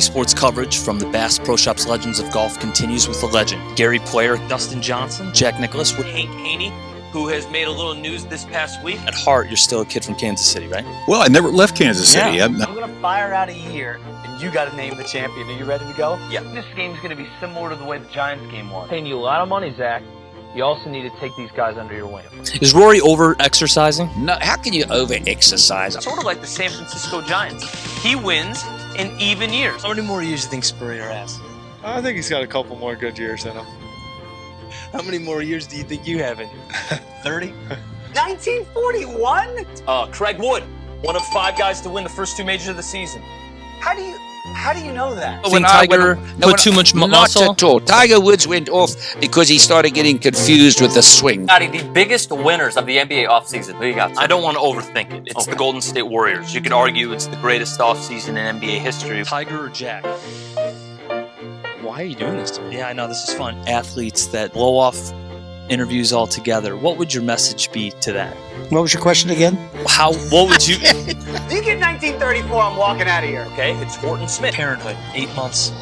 Sports coverage from the Bass Pro Shops Legends of Golf continues with the legend, Gary Player, Dustin Johnson, Jack Nicklaus, Hank Haney, who has made a little news this past week. At heart, you're still a kid from Kansas City, right? Well, I never left Kansas City. Yeah. I'm going to fire out a year, and you got to name the champion. Are you ready to go? Yeah. This game's going to be similar to the way the Giants game was. Paying you a lot of money, Zach. You also need to take these guys under your wing. Is Rory over-exercising? No, how can you over-exercise? Sort of like the San Francisco Giants. He wins in even years. How many more years do you think Spurrier has? I think he's got a couple more good years in him. How many more years do you think you have in you? 30? 1941? Craig Wood, one of 5 guys to win the first 2 majors of the season. How do you know that? Think Tiger put too much muscle? Not at all. Tiger Woods went off because he started getting confused with the swing. Scotty, the biggest winners of the NBA offseason. Who you got? I don't want to overthink it. It's the Golden State Warriors. You could argue it's the greatest offseason in NBA history. Tiger or Jack? Why are you doing this to me? Yeah, I know, this is fun. Athletes that blow off interviews altogether. What would your message be to that? What was your question again? What would you... If you get 1934, I'm walking out of here. Okay, it's Horton Smith. Parenthood, 8 months,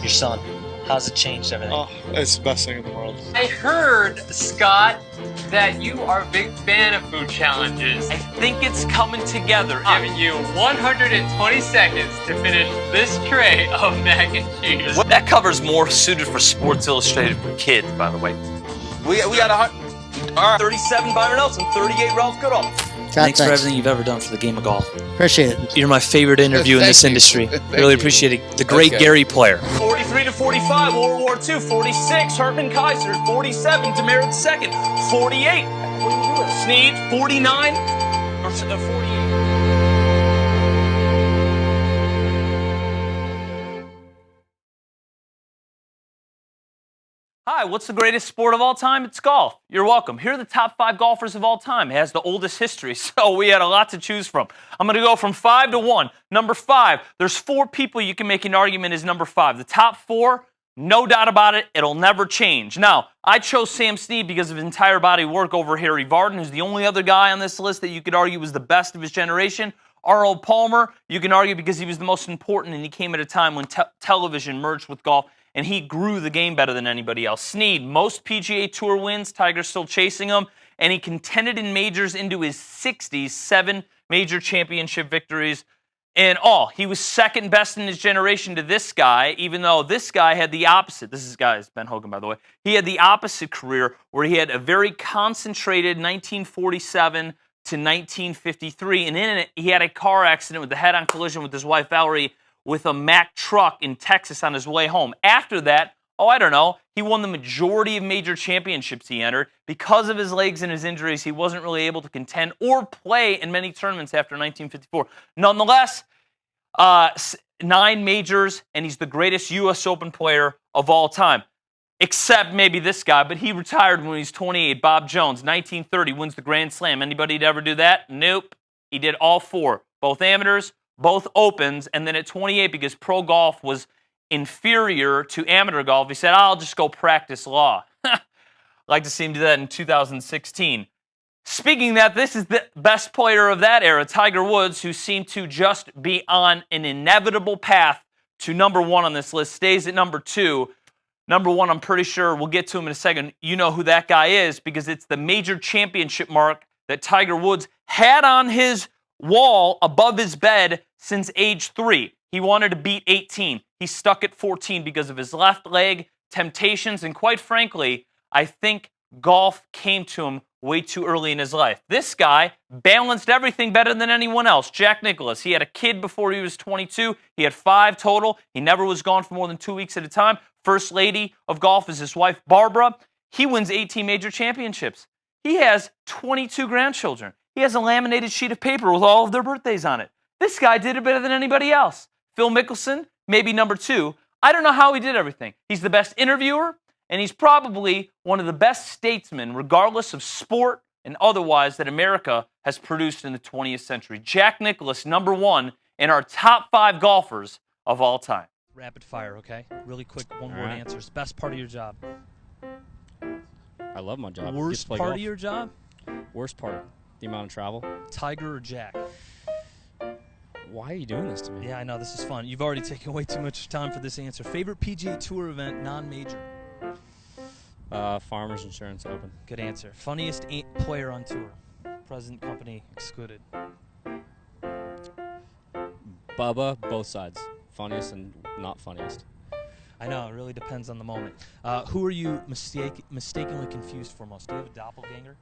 your son. How's it changed everything? Oh, it's the best thing in the world. I heard, Scott, that you are a big fan of food challenges. I think it's coming together. Giving you 120 seconds to finish this tray of mac and cheese. That cover's more suited for Sports Illustrated for kids, by the way. We got 37 Byron Nelson, 38 Ralph Goodall. Thanks for everything you've ever done for the game of golf. Appreciate it. You're my favorite interview in this industry. Really appreciate it. The great Gary Player. 43 to 45, World War II. 46, Herman Kaiser. 47, Demerit II. 48, Snead. 49, or 48. Hi, what's the greatest sport of all time? It's golf. You're welcome. Here are the top 5 golfers of all time. It has the oldest history, so we had a lot to choose from. I'm going to go from 5 to 1. Number 5, there's 4 people you can make an argument is number 5. The top 4, no doubt about it, it'll never change. Now, I chose Sam Snead because of his entire body of work over Harry Vardon, who's the only other guy on this list that you could argue was the best of his generation. Arnold Palmer, you can argue because he was the most important, and he came at a time when television merged with golf, and he grew the game better than anybody else. Snead, most PGA Tour wins, Tiger's still chasing him, and he contended in majors into his 60s, 7 major championship victories in all. He was second best in his generation to this guy, even though this guy had the opposite. This guy's Ben Hogan, by the way. He had the opposite career where he had a very concentrated 1947 to 1953, and in it, he had a car accident with a head-on collision with his wife, Valerie, with a Mack truck in Texas on his way home. After that, he won the majority of major championships he entered. Because of his legs and his injuries, he wasn't really able to contend or play in many tournaments after 1954. Nonetheless, 9 majors, and he's the greatest U.S. Open player of all time. Except maybe this guy, but he retired when he was 28. Bob Jones, 1930, wins the Grand Slam. Anybody ever do that? Nope. He did all 4, both amateurs, both opens, and then at 28, because pro golf was inferior to amateur golf, he said, I'll just go practice law. Like to see him do that in 2016. Speaking of that, this is the best player of that era, Tiger Woods, who seemed to just be on an inevitable path to number 1 on this list, stays at number 2. Number 1, I'm pretty sure, we'll get to him in a second. You know who that guy is because it's the major championship mark that Tiger Woods had on his wall above his bed since age 3. He wanted to beat 18. He stuck at 14 because of his left leg, temptations, and quite frankly, I think golf came to him way too early in his life. This guy balanced everything better than anyone else. Jack Nicklaus, he had a kid before he was 22. He had 5 total. He never was gone for more than 2 weeks at a time. First lady of golf is his wife, Barbara. He wins 18 major championships. He has 22 grandchildren. He has a laminated sheet of paper with all of their birthdays on it. This guy did it better than anybody else. Phil Mickelson, maybe number 2. I don't know how he did everything. He's the best interviewer, and he's probably one of the best statesmen, regardless of sport and otherwise, that America has produced in the 20th century. Jack Nicklaus, number 1 in our top 5 golfers of all time. Rapid fire, okay? Really quick, one-word answers. Best part of your job? I love my job. Worst part of your job? Worst part, the amount of travel. Tiger or Jack? Why are you doing this to me? Yeah, I know. This is fun. You've already taken way too much time for this answer. Favorite PGA Tour event, non-major? Farmers Insurance Open. Good answer. Funniest player on tour? Present company excluded. Bubba, both sides. Funniest and not funniest. I know. It really depends on the moment. Who are you mistakenly confused for most? Do you have a doppelganger?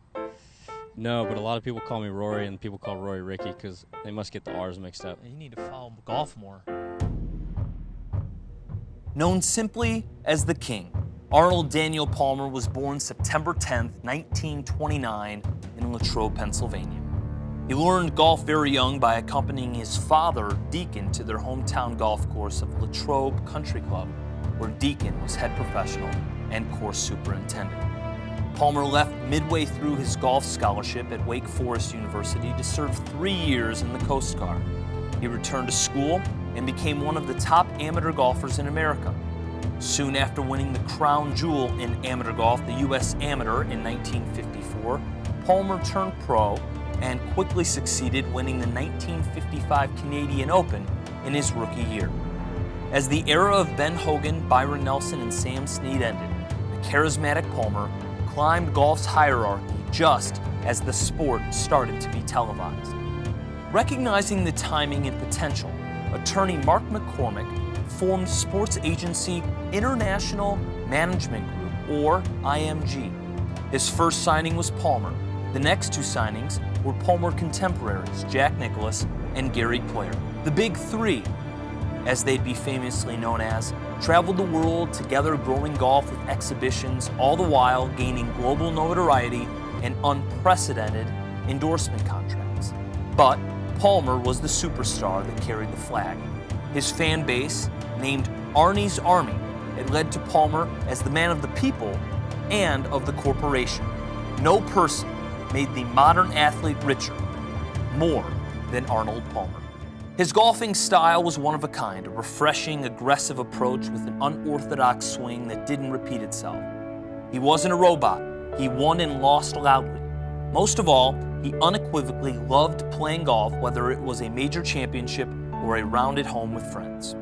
No, but a lot of people call me Rory, and people call Rory Ricky because they must get the R's mixed up. You need to follow golf more. Known simply as the King, Arnold Daniel Palmer was born September 10th, 1929 in Latrobe, Pennsylvania. He learned golf very young by accompanying his father, Deacon, to their hometown golf course of Latrobe Country Club, where Deacon was head professional and course superintendent. Palmer left midway through his golf scholarship at Wake Forest University to serve 3 years in the Coast Guard. He returned to school and became one of the top amateur golfers in America. Soon after winning the crown jewel in amateur golf, the U.S. Amateur, in 1954, Palmer turned pro and quickly succeeded winning the 1955 Canadian Open in his rookie year. As the era of Ben Hogan, Byron Nelson, and Sam Snead ended, the charismatic Palmer climbed golf's hierarchy just as the sport started to be televised. Recognizing the timing and potential, attorney Mark McCormick formed sports agency International Management Group, or IMG. His first signing was Palmer. The next two signings were Palmer contemporaries, Jack Nicklaus and Gary Player. The Big Three, as they'd be famously known as, traveled the world together growing golf with exhibitions, all the while gaining global notoriety and unprecedented endorsement contracts. But Palmer was the superstar that carried the flag. His fan base, named Arnie's Army, had led to Palmer as the man of the people and of the corporation. No person made the modern athlete richer more than Arnold Palmer. His golfing style was one of a kind, a refreshing, aggressive approach with an unorthodox swing that didn't repeat itself. He wasn't a robot. He won and lost loudly. Most of all, he unequivocally loved playing golf, whether it was a major championship or a round at home with friends.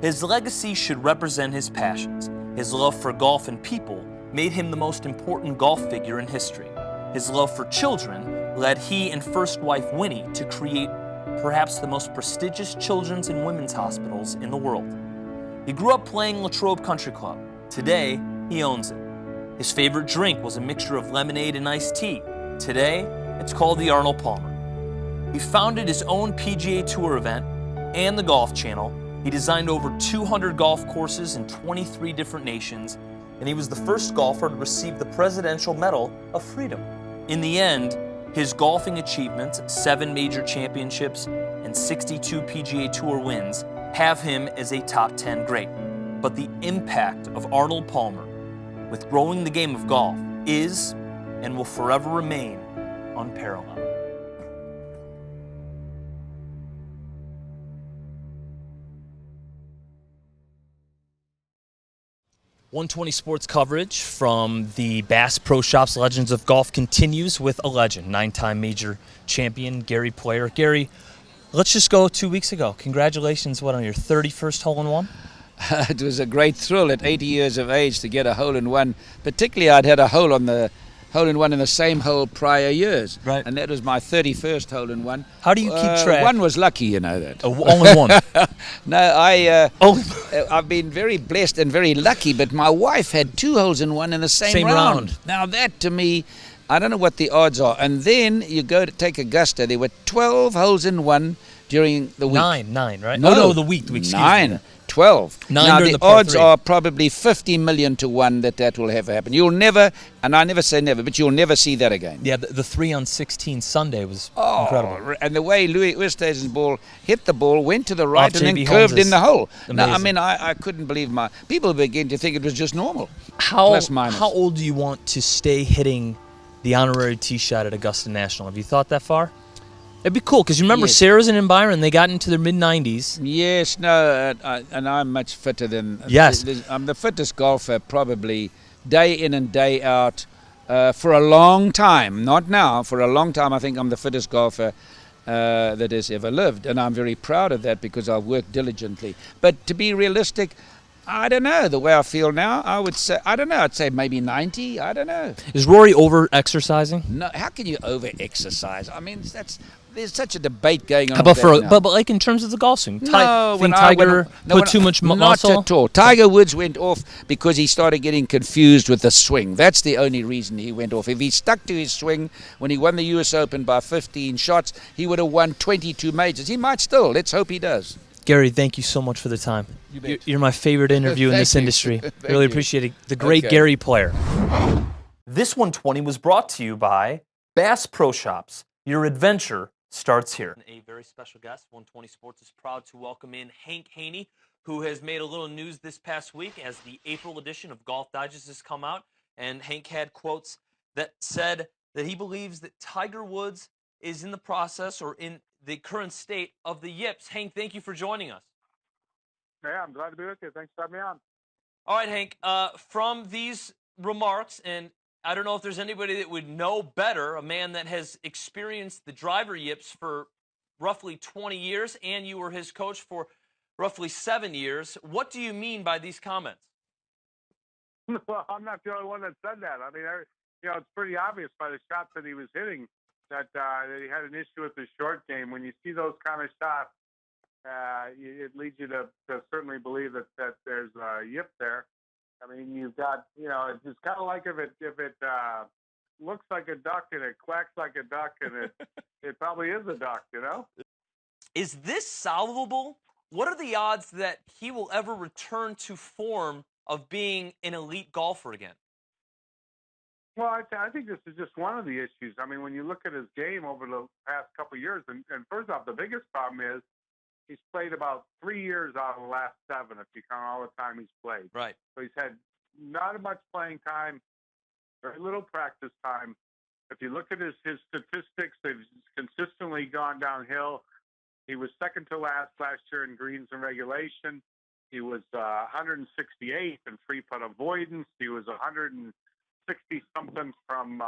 His legacy should represent his passions. His love for golf and people made him the most important golf figure in history. His love for children led he and first wife Winnie to create perhaps the most prestigious children's and women's hospitals in the world. He grew up playing Latrobe Country Club. Today, he owns it. His favorite drink was a mixture of lemonade and iced tea. Today, it's called the Arnold Palmer. He founded his own PGA Tour event and the Golf Channel. He designed over 200 golf courses in 23 different nations, and he was the first golfer to receive the Presidential Medal of Freedom. In the end, his golfing achievements, 7 major championships and 62 PGA Tour wins, have him as a top 10 great. But the impact of Arnold Palmer with growing the game of golf is and will forever remain unparalleled. 120 Sports coverage from the Bass Pro Shops Legends of Golf continues with a legend, 9-time major champion, Gary Player. Gary, let's just go 2 weeks ago. Congratulations, on your 31st hole-in-one? It was a great thrill at 80 years of age to get a hole-in-one. Particularly, I'd had a hole-in-one in the same hole prior years. Right. And that was my 31st hole-in-one. How do you keep track? One was lucky, you know that. Only one? No, I've been very blessed and very lucky, but my wife had 2 holes-in-one in the same round. Now that, to me, I don't know what the odds are. And then you go to take Augusta. There were 12 holes-in-one during the week. Nine, right? No, the week. Excuse 9. me. 12. 9 now during the the par odds 3. are probably 50 million to 1 that will ever happen. You'll never, and I never say never, but you'll never see that again. Yeah, the 3 on 16 Sunday was incredible. And the way Louis Oosthuizen's ball hit the ball, went to the right, Off and then JB curved Holmes' in the hole. amazing. Now, I mean, I couldn't believe people begin to think it was just normal. How Plus, minus. How old do you want to stay hitting the honorary tee shot at Augusta National? Have you thought that far? It'd be cool, because you remember Yes. Saracen and Byron, they got into their mid-90s. Yes, no, and I'm much fitter than... Yes. I'm the fittest golfer probably day in and day out for a long time. Not now, for a long time I think I'm the fittest golfer that has ever lived. And I'm very proud of that because I've worked diligently. But to be realistic, I don't know. The way I feel now, I would say, I don't know, I'd say maybe 90. I don't know. Is Rory over-exercising? No, how can you over-exercise? I mean, there's such a debate going on. How about but like in terms of the golf swing? Tiger put too much muscle? Not at all. Tiger Woods went off because he started getting confused with the swing. That's the only reason he went off. If he stuck to his swing when he won the US Open by 15 shots, he would have won 22 majors. He might still. Let's hope he does. Gary, thank you so much for the time. You're my favorite interview in this industry. Really appreciate it. The great Gary Player. This 120 was brought to you by Bass Pro Shops. Your adventure starts here. A very special guest, 120 Sports is proud to welcome in Hank Haney, who has made a little news this past week as the April edition of Golf Digest has come out. And Hank had quotes that said that he believes that Tiger Woods is in the process or in the current state of the yips. Hank, thank you for joining us. Yeah, I'm glad to be with you. Thanks for having me on. All right, Hank, from these remarks, and I don't know if there's anybody that would know better, a man that has experienced the driver yips for roughly 20 years, and you were his coach for roughly 7 years. What do you mean by these comments? Well, I'm not the only one that said that. I mean, it's pretty obvious by the shots that he was hitting that he had an issue with the short game. When you see those kind of shots, it leads you to certainly believe that there's a yip there. I mean, you've got, it's kind of like if it looks like a duck and it quacks like a duck, and it probably is a duck, Is this solvable? What are the odds that he will ever return to form of being an elite golfer again? Well, I think this is just one of the issues. I mean, when you look at his game over the past couple of years, and first off, the biggest problem is he's played about 3 years out of the last 7, if you count all the time he's played. Right. So he's had not much playing time, very little practice time. If you look at his statistics, they've consistently gone downhill. He was second to last year in greens and regulation. He was 168th in free putt avoidance. He was 160-something from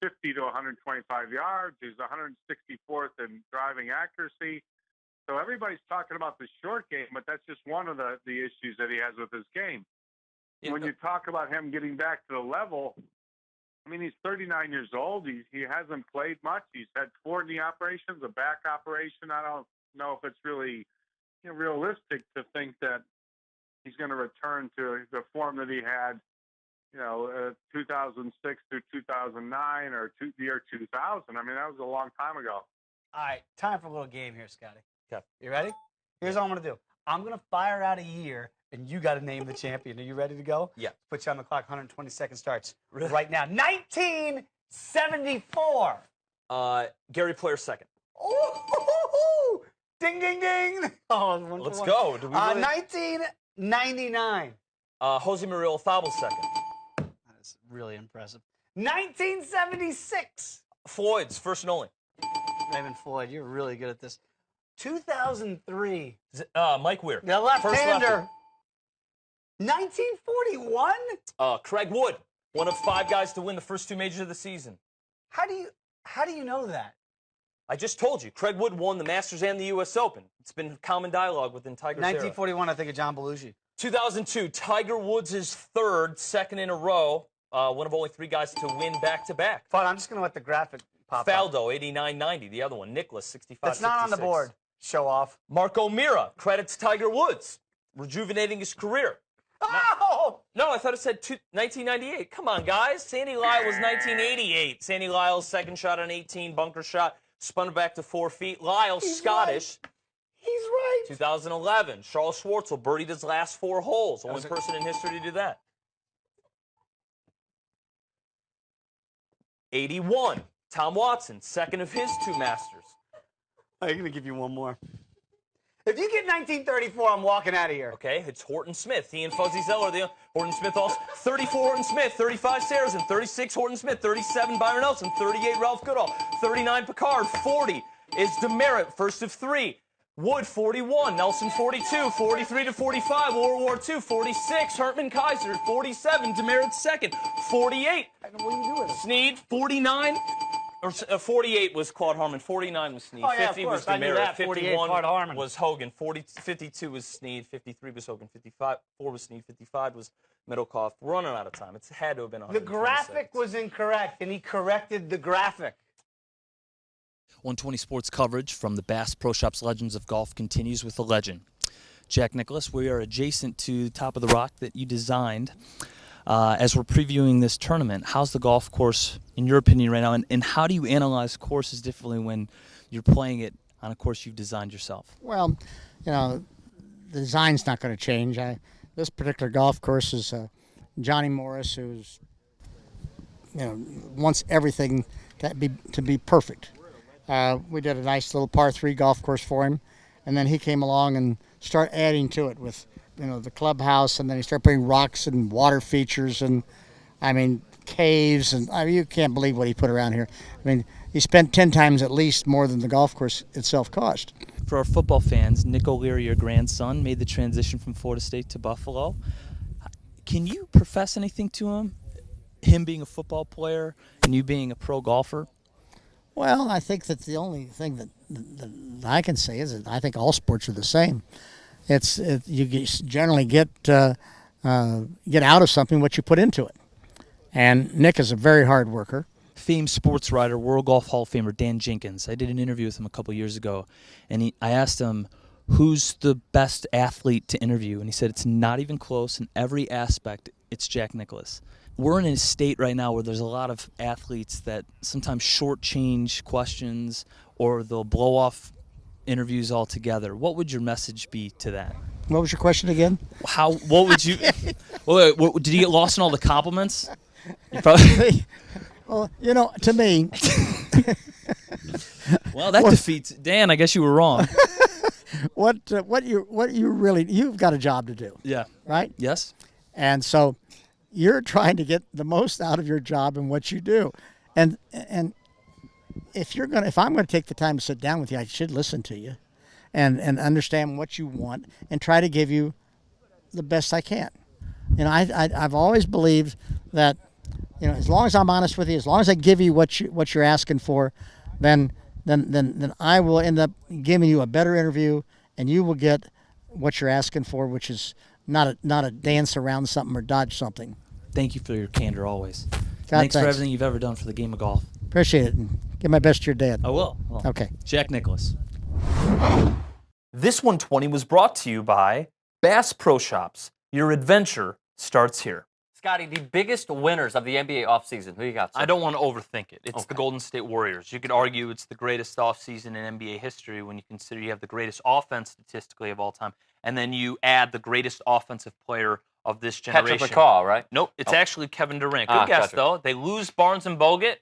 50 to 125 yards. He's 164th in driving accuracy. So everybody's talking about the short game, but that's just one of the issues that he has with his game. Yeah. When you talk about him getting back to the level, I mean, he's 39 years old. He hasn't played much. He's had 4 knee operations, a back operation. I don't know if it's really realistic to think that he's going to return to the form that he had 2006 through 2009 or the year 2000. I mean, that was a long time ago. All right, time for a little game here, Scotty. Okay. You ready? Here's what I'm going to do. I'm going to fire out a year, and you got to name the champion. Are you ready to go? Yeah. Put you on the clock. 120 seconds starts right now. 1974. Gary Player second. Ooh, ding, ding, ding. Oh, let's go. Do we really... 1999. Jose Maria Olazabal second. That is really impressive. 1976. Floyd's first and only. Raymond Floyd, you're really good at this. 2003. Mike Weir. The left-hander. 1941. Craig Wood, one of 5 guys to win the first 2 majors of the season. How do you know that? I just told you. Craig Wood won the Masters and the U.S. Open. It's been common dialogue within Tiger's 1941, I think of John Belushi. 2002, Tiger Woods' second in a row. One of only 3 guys to win back-to-back. Fine, I'm just going to let the graphic pop Faldo, 89-90. The other one, Nicklaus, 65-66. That's not on the board. Show off. Mark O'Meara credits Tiger Woods, rejuvenating his career. Oh! No, I thought it said 1998. Come on, guys. Sandy Lyle was 1988. Sandy Lyle's second shot on 18, bunker shot, spun it back to 4 feet. Lyle, Scottish. Right. He's right. 2011, Charles Schwartzel birdied his last 4 holes. Only person in history to do that. 81, Tom Watson, second of his 2 Masters. I'm going to give you one more. If you get 1934, I'm walking out of here. Okay, it's Horton Smith. He and Fuzzy Zeller. Horton Smith also. 34, Horton Smith. 35, Sarazen. 36, Horton Smith. 37, Byron Nelson. 38, Ralph Goodall. 39, Picard. 40 is Demerit, first of 3. Wood, 41. Nelson, 42. 43 to 45, World War II. 46, Hertman Kaiser. 47, Demerit second. 48, what are you doing? Snead. 49, 48 was Claude Harmon. 49 was Snead. Oh, yeah, 50 of was course. I knew Demerit. that. 48 51 Claude Harmon. was Hogan. 52 was Snead. 53 was Hogan. 54 was Snead. 55 was Middlecoff. We're running out of time. It's had to have been 120 The graphic seconds. was incorrect, and he corrected the graphic. 120 Sports coverage from the Bass Pro Shops Legends of Golf continues with a legend. Jack Nicklaus, we are adjacent to the top of the rock that you designed. As we're previewing this tournament, how's the golf course, in your opinion, right now, and how do you analyze courses differently when you're playing it on a course you've designed yourself? Well, the design's not going to change. This particular golf course is Johnny Morris, who's wants everything to be perfect. We did a nice little par 3 golf course for him, and then he came along and started adding to it with the clubhouse, and then he started putting rocks and water features and caves, and you can't believe what he put around here. He spent 10 times at least more than the golf course itself cost. For our football fans, Nick O'Leary, your grandson, made the transition from Florida State to Buffalo. Can you profess anything to him being a football player and you being a pro golfer? Well, I think that the only thing that I can say is that I think all sports are the same. You generally get out of something what you put into it. And Nick is a very hard worker. Famed sports writer, World Golf Hall of Famer Dan Jenkins. I did an interview with him a couple years ago, and I asked him, who's the best athlete to interview? And he said it's not even close. In every aspect, it's Jack Nicklaus. We're in a state right now where there's a lot of athletes that sometimes shortchange questions or they'll blow off interviews altogether. What would your message be to that? What was your question again? What would you? Wait, did you get lost in all the compliments? You probably. Well, to me. Well, that defeats Dan. I guess you were wrong. You've got a job to do. Yeah. Right? Yes. And so you're trying to get the most out of your job and what you do. And if I'm going to take the time to sit down with you, I should listen to you and understand what you want and try to give you the best I can. I've always believed that, as long as I'm honest with you, as long as I give you what you're asking for, then I will end up giving you a better interview, and you will get what you're asking for, which is not a dance around something or dodge something. Thank you for your candor always. Thanks for everything you've ever done for the game of golf. Appreciate it. And give my best to your dad. I will. Okay. Jack Nicklaus. This 120 was brought to you by Bass Pro Shops. Your adventure starts here. Scotty, the biggest winners of the NBA offseason, who you got? I don't want to overthink it. It's Okay. the Golden State Warriors. You could argue it's the greatest offseason in NBA history when you consider you have the greatest offense statistically of all time, and then you add the greatest offensive player of this generation. Patrick McCaw, right? Nope, it's actually Kevin Durant. Good guess, gotcha. though. They lose Barnes and Bogut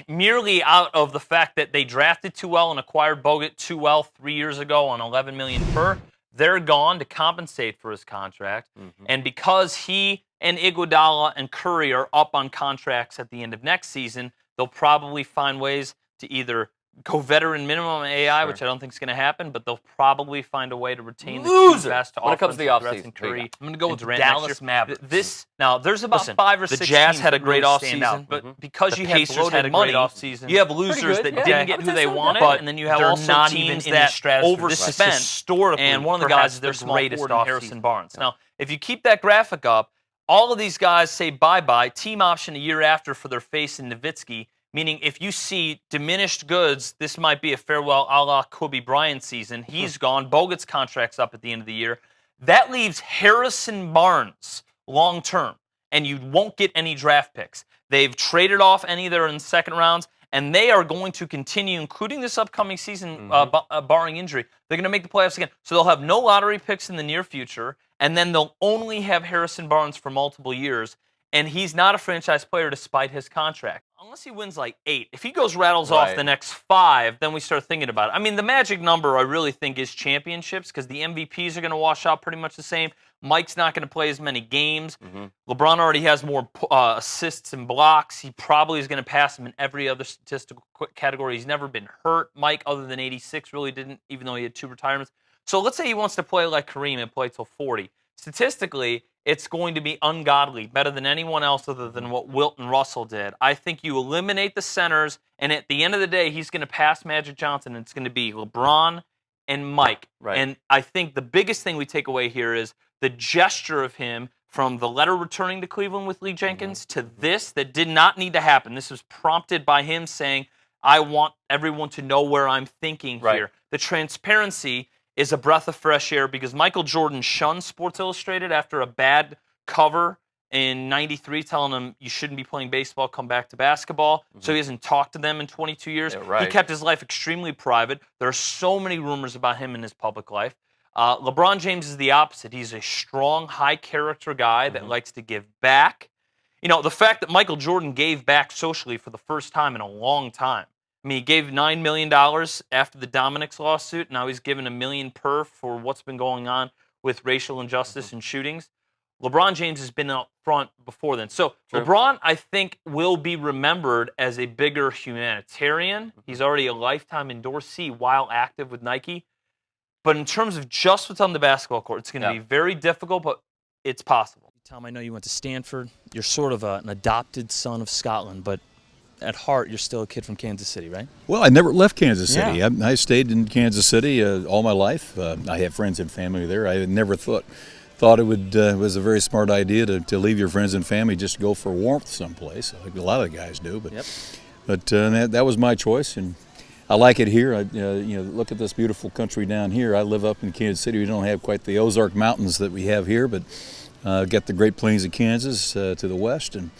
merely out of the fact that they drafted too well and acquired Bogut too well 3 years ago on $11 million per. They're gone to compensate for his contract, and because he and Iguodala and Curry are up on contracts at the end of next season, they'll probably find ways to either go veteran minimum AI, which I don't think is going to happen, but they'll probably find a way to retain the two best when it comes to the offensive offseason. Curry. I'm going to go with Durant Dallas Mavericks. Now, there's about 5 or 6 the Jazz teams had a that great really stand out, offseason, Mm-hmm. but because the you Pacers have bloated had a money, great offseason, you have losers that yeah. didn't get who they wanted, but and then you have they're also not teams even in that the stratosphere. overspent. Historically, And one of the guys is their greatest Harrison Barnes. Now, if you keep that graphic up, all of these guys say bye-bye, team option a year after for their face in Nowitzki, meaning if you see diminished goods, this might be a farewell a la Kobe Bryant season. He's gone. Bogut's contract's up at the end of the year. That leaves Harrison Barnes long-term, and you won't get any draft picks. They've traded off any that are in second rounds, and they are going to continue, including this upcoming season, barring injury. They're going to make the playoffs again. So they'll have no lottery picks in the near future, and then they'll only have Harrison Barnes for multiple years, and he's not a franchise player despite his contract. Unless he wins like 8. If he rattles off the next 5, then we start thinking about it. I mean, the magic number I really think is championships because the MVPs are going to wash out pretty much the same. Mike's not going to play as many games. LeBron already has more assists and blocks. He probably is going to pass him in every other statistical category. He's never been hurt. Mike, other than 86, really didn't, even though he had 2 retirements. So let's say he wants to play like Kareem and play till 40. Statistically, it's going to be ungodly, better than anyone else other than what Wilt and Russell did. I think you eliminate the centers, and at the end of the day, he's going to pass Magic Johnson, and it's going to be LeBron and Mike. Right. And I think the biggest thing we take away here is the gesture of him from the letter returning to Cleveland with Lee Jenkins to this that did not need to happen. This was prompted by him saying, I want everyone to know where I'm thinking here. The transparency is a breath of fresh air because Michael Jordan shunned Sports Illustrated after a bad cover in '93 telling him you shouldn't be playing baseball, come back to basketball. So he hasn't talked to them in 22 years. He kept his life extremely private. There are so many rumors about him in his public life. LeBron James is the opposite. He's a strong, high-character guy that likes to give back. You know, the fact that Michael Jordan gave back socially for the first time in a long time. I mean, he gave $9 million after the Dominic's lawsuit. Now he's given $1 million per for what's been going on with racial injustice and shootings. LeBron James has been out front before then. So LeBron, I think, will be remembered as a bigger humanitarian. He's already a lifetime endorsee while active with Nike. But in terms of just what's on the basketball court, it's going to be very difficult, but it's possible. Tom, I know you went to Stanford. You're sort of an adopted son of Scotland, but at heart, you're still a kid from Kansas City, right? Well, I never left Kansas City. I stayed in Kansas City all my life. I have friends and family there. I never thought it was a very smart idea to leave your friends and family just to go for warmth someplace, like a lot of the guys do. But that was my choice, and I like it here. Look at this beautiful country down here. I live up in Kansas City. We don't have quite the Ozark Mountains that we have here, but got the Great Plains of Kansas to the west, and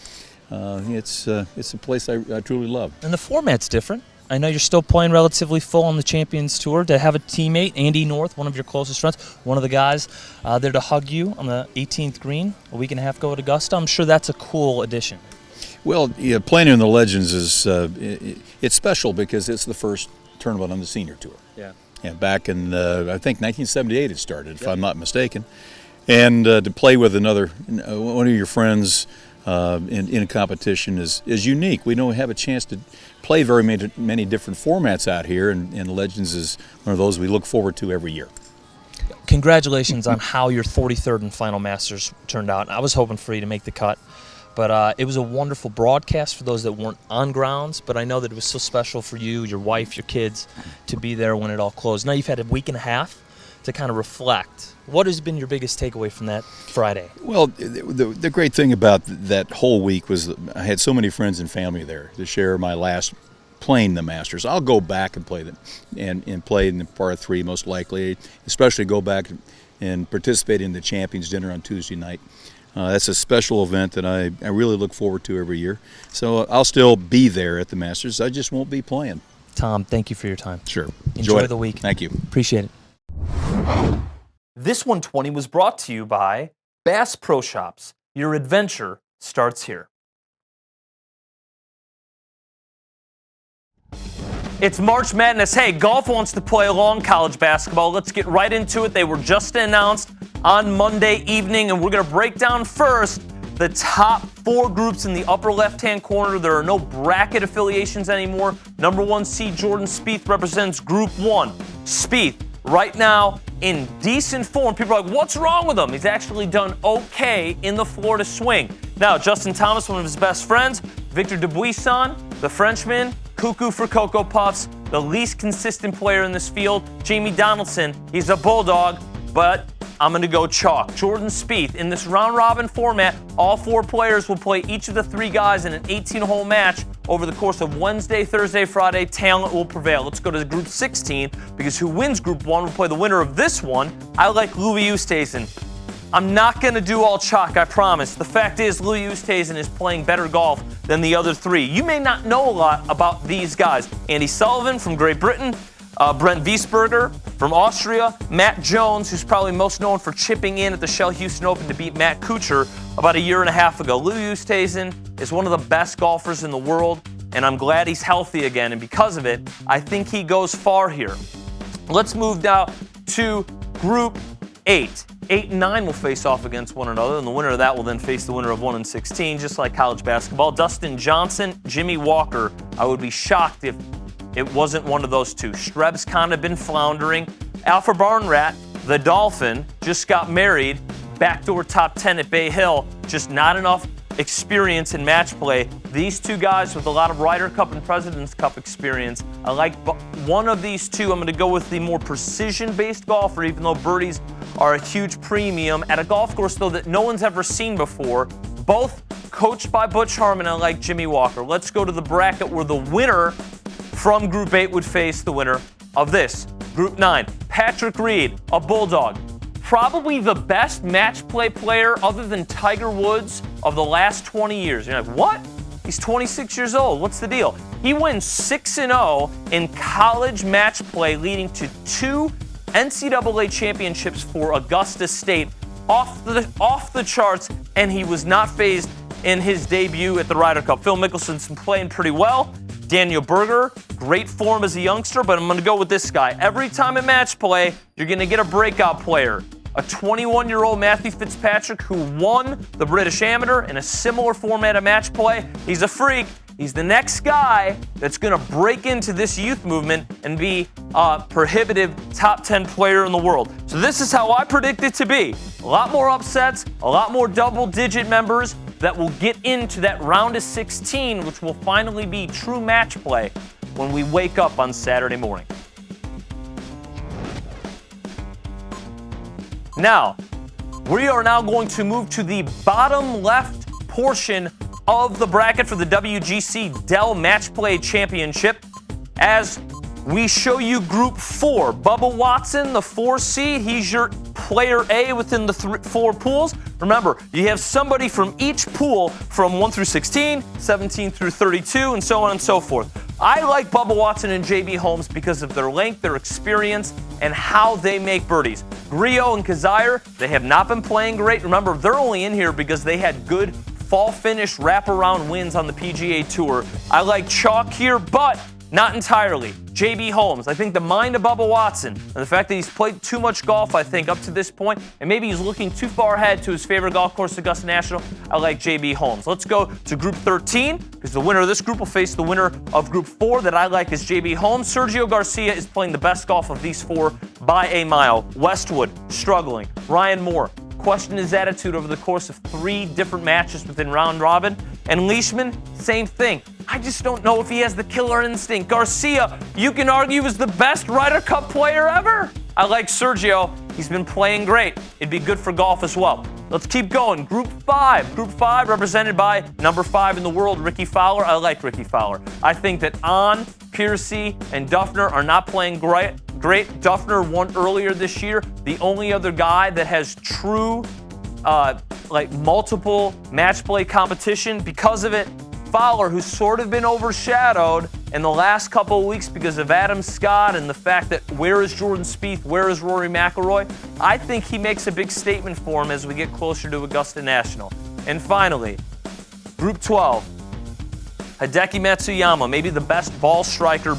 it's a place I truly love. And the format's different. I know you're still playing relatively full on the Champions Tour. To have a teammate, Andy North, one of your closest friends, one of the guys there to hug you on the 18th green a week and a half ago at Augusta, I'm sure that's a cool addition. Well, playing in the Legends is it's special because it's the first tournament on the senior tour. Yeah, back in I think 1978 it started, if I'm not mistaken, and to play with one of your friends in a competition is unique. We don't have a chance to play very many different formats out here, and Legends is one of those we look forward to every year. Congratulations on how your 43rd and final Masters turned out. I was hoping for you to make the cut, but it was a wonderful broadcast for those that weren't on grounds, but I know that it was so special for you, your wife, your kids, to be there when it all closed. Now you've had a week and a half to kind of reflect. What has been your biggest takeaway from that Friday? Well, the great thing about that whole week was that I had so many friends and family there to share my last playing the Masters. I'll go back and play them and play in the par 3 most likely, especially go back and participate in the Champions Dinner on Tuesday night. That's a special event that I really look forward to every year. So I'll still be there at the Masters. I just won't be playing. Tom, thank you for your time. Sure. Enjoy the week. Thank you. Appreciate it. This 120 was brought to you by Bass Pro Shops. Your adventure starts here. It's March Madness. Hey, golf wants to play along college basketball. Let's get right into it. They were just announced on Monday evening, and we're going to break down first the top 4 groups in the upper left-hand corner. There are no bracket affiliations anymore. Number 1 seed Jordan Spieth represents Group 1. Spieth, right now, in decent form. People are like, what's wrong with him? He's actually done okay in the Florida swing. Now, Justin Thomas, one of his best friends, Victor Dubuisson, the Frenchman, cuckoo for Cocoa Puffs, the least consistent player in this field, Jamie Donaldson, he's a bulldog, but I'm going to go chalk. Jordan Spieth, in this round-robin format, all 4 players will play each of the 3 guys in an 18-hole match over the course of Wednesday, Thursday, Friday. Talent will prevail. Let's go to Group 16, because who wins Group 1 will play the winner of this one. I like Louis Oosthuizen. I'm not going to do all chalk, I promise. The fact is, Louis Oosthuizen is playing better golf than the other 3. You may not know a lot about these guys. Andy Sullivan from Great Britain, Brent Wiesberger from Austria, Matt Jones, who's probably most known for chipping in at the Shell Houston Open to beat Matt Kuchar about a year and a half ago. Louis Oosthuizen is one of the best golfers in the world, and I'm glad he's healthy again, and because of it, I think he goes far here. Let's move now to Group 8. 8 and 9 will face off against one another, and the winner of that will then face the winner of 1 and 16, just like college basketball. Dustin Johnson, Jimmy Walker. I would be shocked if it wasn't one of those 2. Streb's kind of been floundering. Alfred Barnrat, the Dolphin, just got married. backdoor top 10 at Bay Hill. Just not enough experience in match play. These two guys with a lot of Ryder Cup and President's Cup experience. I like one of these two. I'm going to go with the more precision-based golfer, even though birdies are a huge premium at a golf course, though, that no one's ever seen before. Both coached by Butch Harmon. I like Jimmy Walker. Let's go to the bracket where the winner from Group 8 would face the winner of this. Group 9, Patrick Reed, a Bulldog. Probably the best match play player other than Tiger Woods of the last 20 years. You're like, what? He's 26 years old. What's the deal? He wins 6-0 in college match play, leading to 2 NCAA championships for Augusta State. Off the charts, and he was not phased in his debut at the Ryder Cup. Phil Mickelson's been playing pretty well. Daniel Berger, great form as a youngster, but I'm going to go with this guy. Every time in match play, you're going to get a breakout player. A 21-year-old Matthew Fitzpatrick who won the British Amateur in a similar format of match play. He's a freak. He's the next guy that's going to break into this youth movement and be a prohibitive top 10 player in the world. So this is how I predict it to be. A lot more upsets, a lot more double-digit members that will get into that round of 16, which will finally be true match play when we wake up on Saturday morning. Now, we are now going to move to the bottom left portion of the bracket for the WGC Dell Match Play Championship as we show you Group 4. Bubba Watson, the 4 seed, he's your player A within the 4 pools. Remember, you have somebody from each pool from 1 through 16, 17 through 32, and so on and so forth. I like Bubba Watson and JB Holmes because of their length, their experience, and how they make birdies. Griot and Kazire, they have not been playing great. Remember, they're only in here because they had good fall finish wraparound wins on the PGA Tour. I like chalk here, but not entirely. JB Holmes, I think the mind of Bubba Watson and the fact that he's played too much golf, I think, up to this point, and maybe he's looking too far ahead to his favorite golf course, Augusta National. I like JB Holmes. Let's go to Group 13 because the winner of this group will face the winner of Group 4 that I like is JB Holmes. Sergio Garcia is playing the best golf of these 4 by a mile. Westwood, struggling. Ryan Moore, questioned his attitude over the course of 3 different matches within round robin. And Leishman, same thing. I just don't know if he has the killer instinct. Garcia, you can argue, is the best Ryder Cup player ever. I like Sergio. He's been playing great. It'd be good for golf as well. Let's keep going. Group 5. Group 5 represented by number 5 in the world, Ricky Fowler. I like Ricky Fowler. I think that On, Piercy, and Duffner are not playing great. Duffner won earlier this year. The only other guy that has true multiple match play competition because of it, Fowler, who's sort of been overshadowed in the last couple of weeks because of Adam Scott and the fact that where is Jordan Spieth, where is Rory McIlroy? I think he makes a big statement for him as we get closer to Augusta National. And finally, Group 12, Hideki Matsuyama, maybe the best ball striker,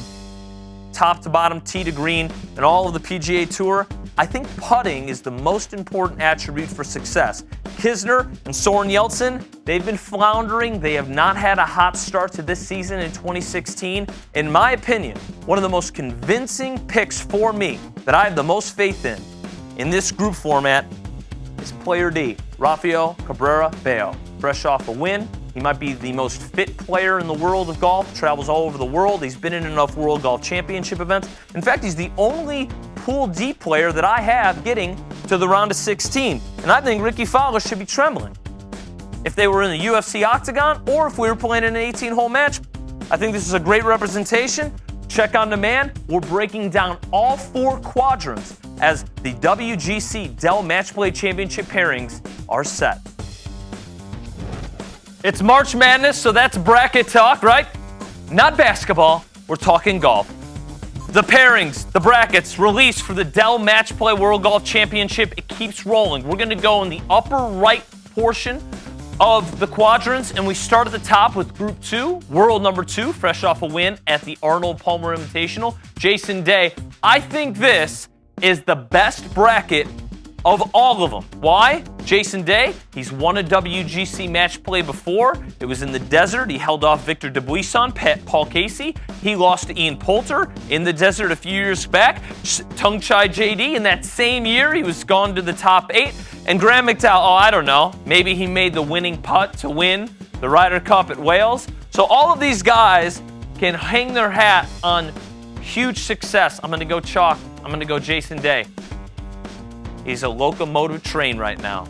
top to bottom, tee to green, in all of the PGA Tour. I think putting is the most important attribute for success. Kisner and Soren Yeltsin, they've been floundering. They have not had a hot start to this season in 2016. In my opinion, one of the most convincing picks for me that I have the most faith in this group format is player D, Rafael Cabrera Bello. Fresh off a win, he might be the most fit player in the world of golf, travels all over the world. He's been in enough World Golf Championship events. In fact, he's the only Pool D player that I have getting to the round of 16. And I think Ricky Fowler should be trembling. If they were in the UFC octagon or if we were playing in an 18-hole match, I think this is a great representation. Check on demand. We're breaking down all 4 quadrants as the WGC Dell Match Play Championship pairings are set. It's March Madness, so that's bracket talk, right? Not basketball. We're talking golf. The pairings, the brackets, released for the Dell Match Play World Golf Championship. It keeps rolling. We're going to go in the upper right portion of the quadrants, and we start at the top with Group 2, world number 2, fresh off a win at the Arnold Palmer Invitational, Jason Day. I think this is the best bracket of all of them. Why? Jason Day, he's won a WGC match play before. It was in the desert. He held off Victor Dubuisson, Paul Casey. He lost to Ian Poulter in the desert a few years back. Tung Chai JD, in that same year, he was gone to the top 8. And Graham McDowell, I don't know, maybe he made the winning putt to win the Ryder Cup at Wales. So all of these guys can hang their hat on huge success. I'm going to go chalk. I'm going to go Jason Day. He's a locomotive train right now.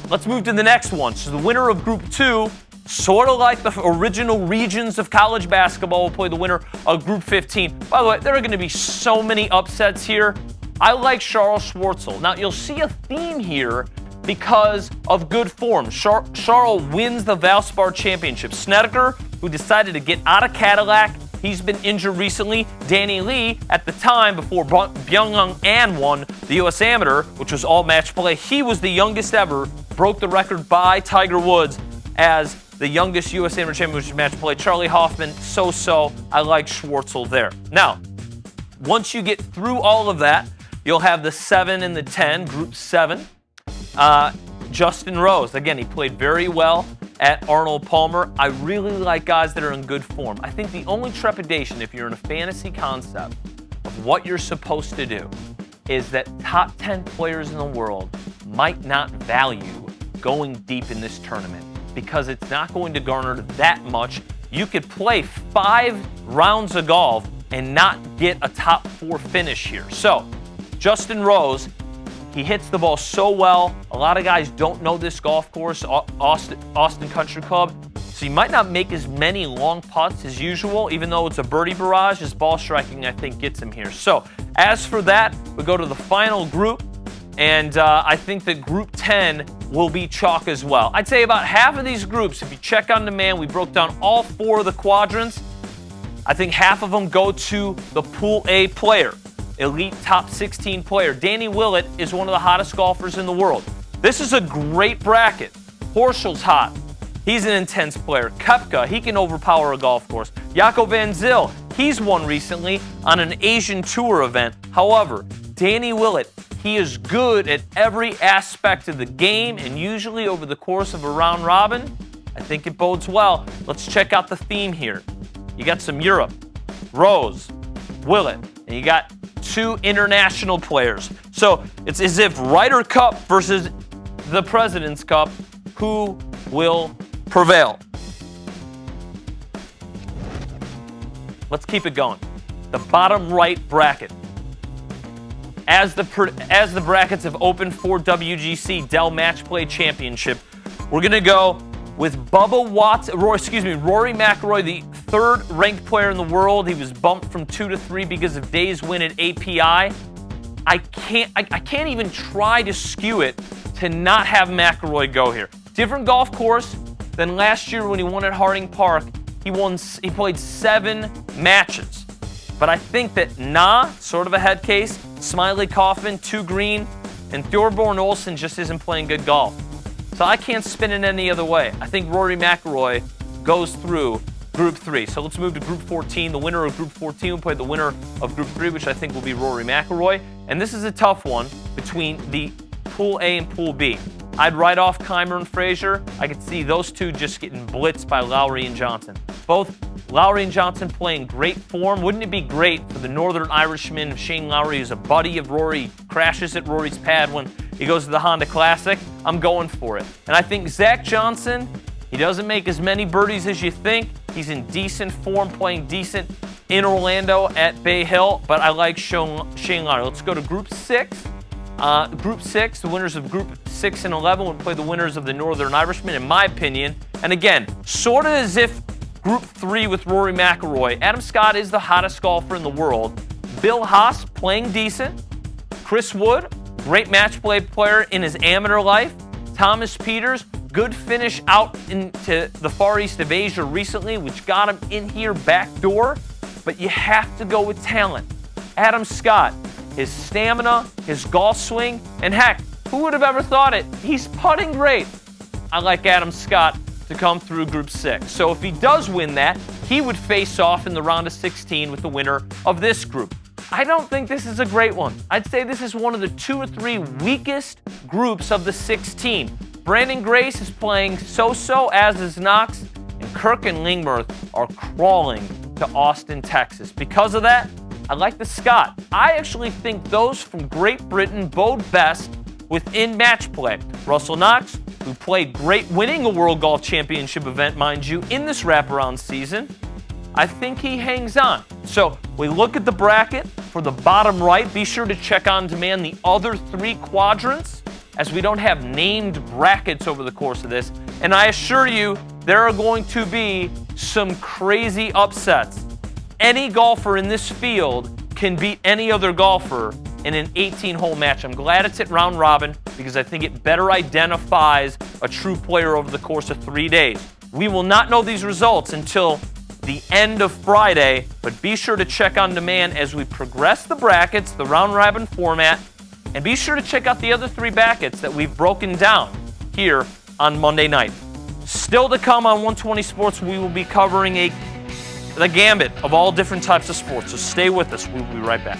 Let's move to the next one. So the winner of Group 2, sort of like the original regions of college basketball, will play the winner of Group 15. By the way, there are going to be so many upsets here. I like Charles Schwartzel. Now, you'll see a theme here because of good form. Charles wins the Valspar Championship. Snedeker, who decided to get out of Cadillac, he's been injured recently. Danny Lee, at the time before Byung-Hyun An won the U.S. Amateur, which was all match play, he was the youngest ever, broke the record by Tiger Woods as the youngest U.S. Amateur champion, which is match play. Charlie Hoffman, so-so. I like Schwartzel there. Now, once you get through all of that, you'll have the 7 and the 10, Group 7. Justin Rose, again, he played very well at Arnold Palmer. I really like guys that are in good form. I think the only trepidation, if you're in a fantasy concept of what you're supposed to do, is that top 10 players in the world might not value going deep in this tournament because it's not going to garner that much. You could play 5 rounds of golf and not get a top 4 finish here. So, Justin Rose, he hits the ball so well. A lot of guys don't know this golf course, Austin Country Club. So you might not make as many long putts as usual, even though it's a birdie barrage. His ball striking, I think, gets him here. So as for that, we go to the final group. And I think that Group 10 will be chalk as well. I'd say about half of these groups, if you check on demand, we broke down all 4 of the quadrants. I think half of them go to the Pool A player. Elite top 16 player. Danny Willett is one of the hottest golfers in the world. This is a great bracket. Horschel's hot. He's an intense player. Koepka, he can overpower a golf course. Jaco Van Zyl, he's won recently on an Asian Tour event. However, Danny Willett, he is good at every aspect of the game, and usually over the course of a round robin, I think it bodes well. Let's check out the theme here. You got some Europe, Rose, Willett, and you got 2 international players. So it's as if Ryder Cup versus the President's Cup. Who will prevail? Let's keep it going. The bottom right bracket. As the brackets have opened for WGC Dell Match Play Championship, we're going to go with Rory McIlroy, the 3rd ranked player in the world. He was bumped from 2 to 3 because of Day's win at API. I can't even try to skew it to not have McIlroy go here. Different golf course than last year when he won at Harding Park. He played 7 matches. But I think that sort of a head case, Smiley Coffin, 2 green, and Thorbjorn Olsen just isn't playing good golf. So I can't spin it any other way. I think Rory McIlroy goes through Group 3. So let's move to Group 14. The winner of Group 14 will play the winner of Group 3, which I think will be Rory McIlroy. And this is a tough one between the Pool A and Pool B. I'd write off Keimer and Frazier. I could see those 2 just getting blitzed by Lowry and Johnson. Both Lowry and Johnson playing great form. Wouldn't it be great for the Northern Irishman, Shane Lowry, who's a buddy of Rory, crashes at Rory's pad when he goes to the Honda Classic? I'm going for it. And I think Zach Johnson, he doesn't make as many birdies as you think. He's in decent form, playing decent in Orlando at Bay Hill, but I like Shane Lowry. Let's go to Group 6. Group 6, the winners of Group 6 and 11 would play the winners of the Northern Irishman, in my opinion. And again, sort of as if Group 3 with Rory McIlroy. Adam Scott is the hottest golfer in the world. Bill Haas, playing decent. Chris Wood, great match play player in his amateur life. Thomas Peters, good finish out into the Far East of Asia recently, which got him in here back door. But you have to go with talent. Adam Scott, his stamina, his golf swing, and heck, who would have ever thought it? He's putting great. I like Adam Scott to come through Group 6. So if he does win that, he would face off in the round of 16 with the winner of this group. I don't think this is a great one. I'd say this is one of the 2 or 3 weakest groups of the 16. Brandon Grace is playing so-so, as is Knox, and Kirk and Lingmerth are crawling to Austin, Texas. Because of that, I like the Scott. I actually think those from Great Britain bode best within match play. Russell Knox, who played great winning a World Golf Championship event, mind you, in this wraparound season, I think he hangs on. So we look at the bracket for the bottom right. Be sure to check on demand the other 3 quadrants, as we don't have named brackets over the course of this. And I assure you, there are going to be some crazy upsets. Any golfer in this field can beat any other golfer in an 18-hole match. I'm glad it's at round robin because I think it better identifies a true player over the course of 3 days. We will not know these results until the end of Friday, but be sure to check on demand as we progress the brackets, the round robin format, and be sure to check out the other 3 brackets that we've broken down here on Monday night. Still to come on 120 Sports, we will be covering the gambit of all different types of sports, so stay with us. We'll be right back.